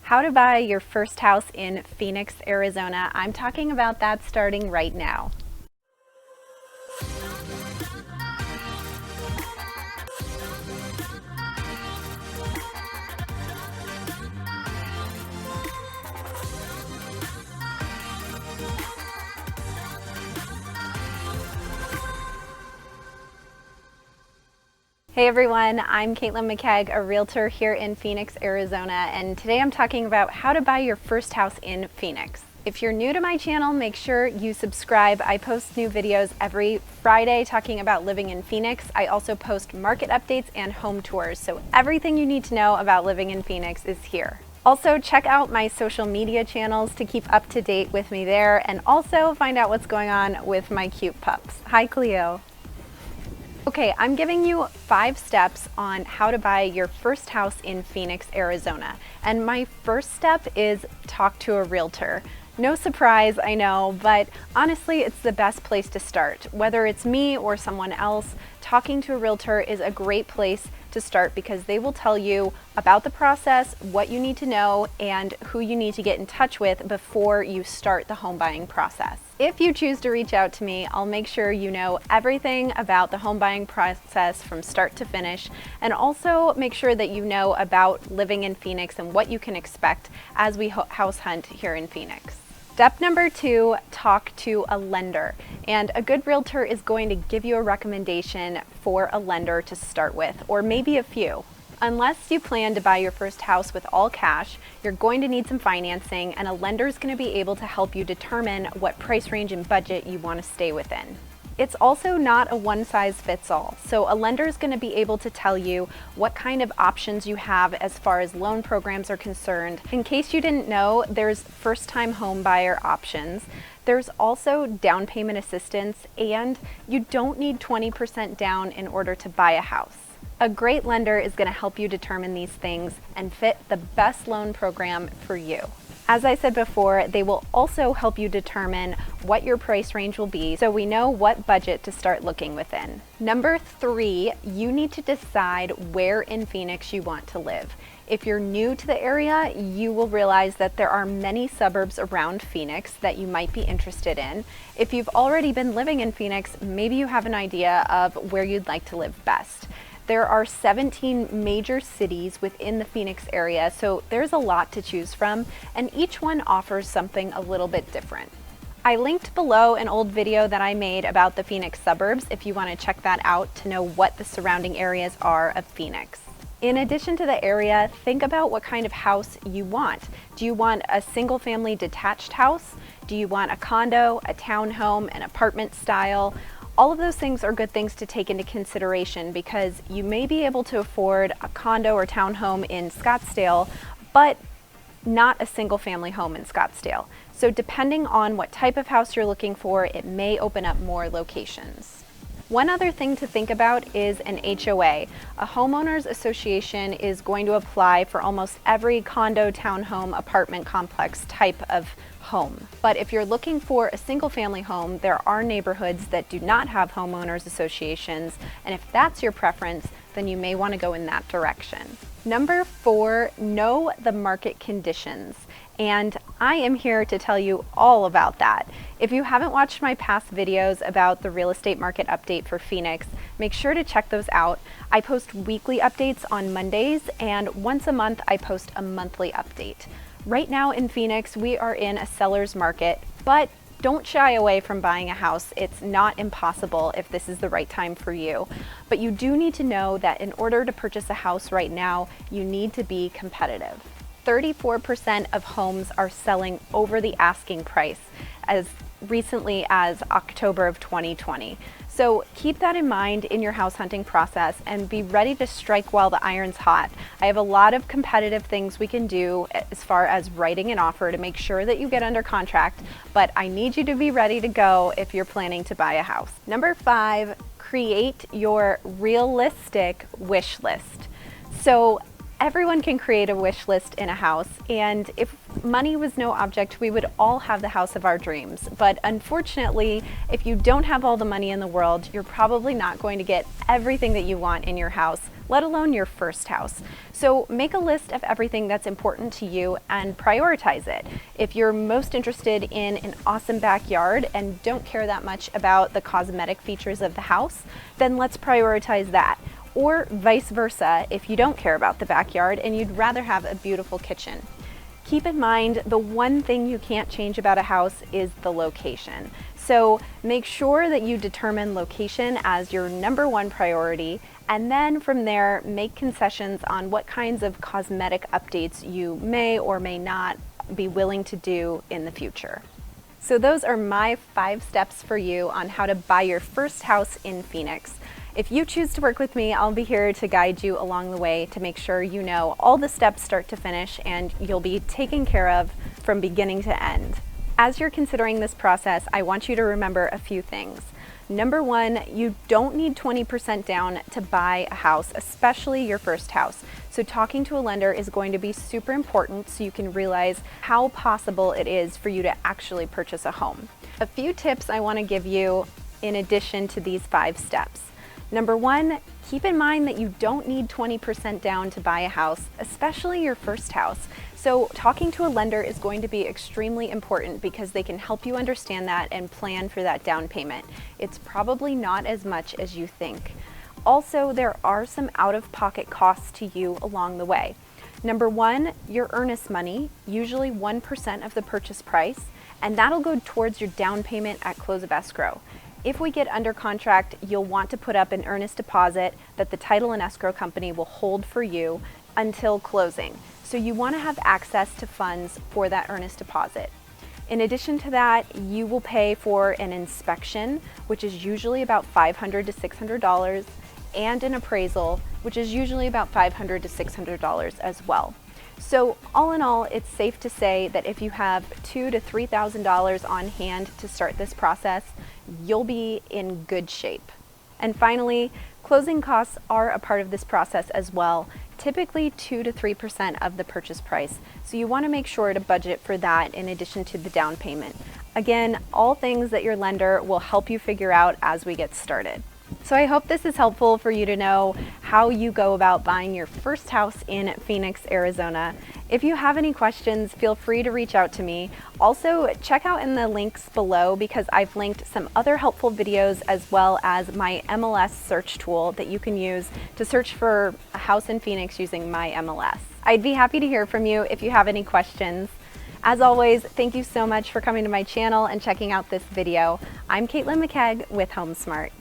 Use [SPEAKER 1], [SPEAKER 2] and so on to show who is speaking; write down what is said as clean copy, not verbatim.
[SPEAKER 1] How to buy your first house in Phoenix, Arizona. I'm talking about that starting right now. Hey everyone, I'm Caitlin McKegg, a realtor here in Phoenix, Arizona, and today I'm talking about how to buy your first house in Phoenix. If you're new to my channel, make sure you subscribe. I post new videos every Friday talking about living in Phoenix. I also post market updates and home tours, so everything you need to know about living in Phoenix is here. Also, check out my social media channels to keep up to date with me there, and also find out what's going on with my cute pups. Hi, Cleo. Okay, I'm giving you 5 steps on how to buy your first house in Phoenix, Arizona. And my first step is talk to a realtor. No surprise, I know, but honestly, it's the best place to start. Whether it's me or someone else, talking to a realtor is a great place to start because they will tell you about the process, what you need to know, and who you need to get in touch with before you start the home buying process. If you choose to reach out to me, I'll make sure you know everything about the home buying process from start to finish, and also make sure that you know about living in Phoenix and what you can expect as we house hunt here in Phoenix. Step number 2, talk to a lender. And a good realtor is going to give you a recommendation for a lender to start with, or maybe a few. Unless you plan to buy your first house with all cash, you're going to need some financing, and a lender is going to be able to help you determine what price range and budget you want to stay within. It's also not a one-size-fits-all, so a lender is going to be able to tell you what kind of options you have as far as loan programs are concerned. In case you didn't know, there's first-time home buyer options. There's also down payment assistance, and you don't need 20% down in order to buy a house. A great lender is going to help you determine these things and fit the best loan program for you. As I said before, they will also help you determine what your price range will be so we know what budget to start looking within. Number 3, you need to decide where in Phoenix you want to live. If you're new to the area, you will realize that there are many suburbs around Phoenix that you might be interested in. If you've already been living in Phoenix, maybe you have an idea of where you'd like to live best. There are 17 major cities within the Phoenix area, so there's a lot to choose from, and each one offers something a little bit different. I linked below an old video that I made about the Phoenix suburbs if you want to check that out to know what the surrounding areas are of Phoenix. In addition to the area, think about what kind of house you want. Do you want a single-family detached house? Do you want a condo, a townhome, an apartment style? All of those things are good things to take into consideration because you may be able to afford a condo or townhome in Scottsdale, but not a single family home in Scottsdale. So depending on what type of house you're looking for, it may open up more locations. One other thing to think about is an HOA. A homeowners association is going to apply for almost every condo, townhome, apartment complex type of home. But if you're looking for a single family home, there are neighborhoods that do not have homeowners associations, and if that's your preference, then you may want to go in that direction. Number 4, know the market conditions. And I am here to tell you all about that. If you haven't watched my past videos about the real estate market update for Phoenix, make sure to check those out. I post weekly updates on Mondays, and once a month I post a monthly update. Right now in Phoenix, we are in a seller's market, but don't shy away from buying a house. It's not impossible if this is the right time for you. But you do need to know that in order to purchase a house right now, you need to be competitive. 34% of homes are selling over the asking price as recently as October of 2020. So keep that in mind in your house hunting process and be ready to strike while the iron's hot. I have a lot of competitive things we can do as far as writing an offer to make sure that you get under contract, but I need you to be ready to go if you're planning to buy a house. Number 5, create your realistic wish list. So everyone can create a wish list in a house, and if money was no object, we would all have the house of our dreams. But unfortunately, if you don't have all the money in the world, you're probably not going to get everything that you want in your house let alone your first house. So make a list of everything that's important to you and prioritize it. If you're most interested in an awesome backyard and don't care that much about the cosmetic features of the house, then let's prioritize that. Or vice versa, if you don't care about the backyard and you'd rather have a beautiful kitchen. Keep in mind, the one thing you can't change about a house is the location. So make sure that you determine location as your #1 priority, and then from there, make concessions on what kinds of cosmetic updates you may or may not be willing to do in the future. So those are my 5 steps for you on how to buy your first house in Phoenix. If you choose to work with me, I'll be here to guide you along the way to make sure you know all the steps start to finish and you'll be taken care of from beginning to end. As you're considering this process, I want you to remember a few things. #1, you don't need 20% down to buy a house, especially your first house. So talking to a lender is going to be super important so you can realize how possible it is for you to actually purchase a home. A few tips I want to give you in addition to these 5 steps. #1, keep in mind that you don't need 20% down to buy a house, especially your first house. So talking to a lender is going to be extremely important because they can help you understand that and plan for that down payment. It's probably not as much as you think. Also, there are some out-of-pocket costs to you along the way. #1, your earnest money, usually 1% of the purchase price, and that'll go towards your down payment at close of escrow. If we get under contract, you'll want to put up an earnest deposit that the title and escrow company will hold for you until closing. So you want to have access to funds for that earnest deposit. In addition to that, you will pay for an inspection, which is usually about $500 to $600, and an appraisal, which is usually about $500 to $600 as well. So all in all, it's safe to say that if you have $2,000 to $3,000 on hand to start this process, you'll be in good shape. And finally, closing costs are a part of this process as well, typically 2 to 3% of the purchase price. So you want to make sure to budget for that in addition to the down payment. Again, all things that your lender will help you figure out as we get started. So I hope this is helpful for you to know how you go about buying your first house in Phoenix, Arizona. If you have any questions, feel free to reach out to me. Also, check out in the links below because I've linked some other helpful videos as well as my MLS search tool that you can use to search for a house in Phoenix using my MLS. I'd be happy to hear from you if you have any questions. As always, thank you so much for coming to my channel and checking out this video. I'm Caitlin McKegg with HomeSmart.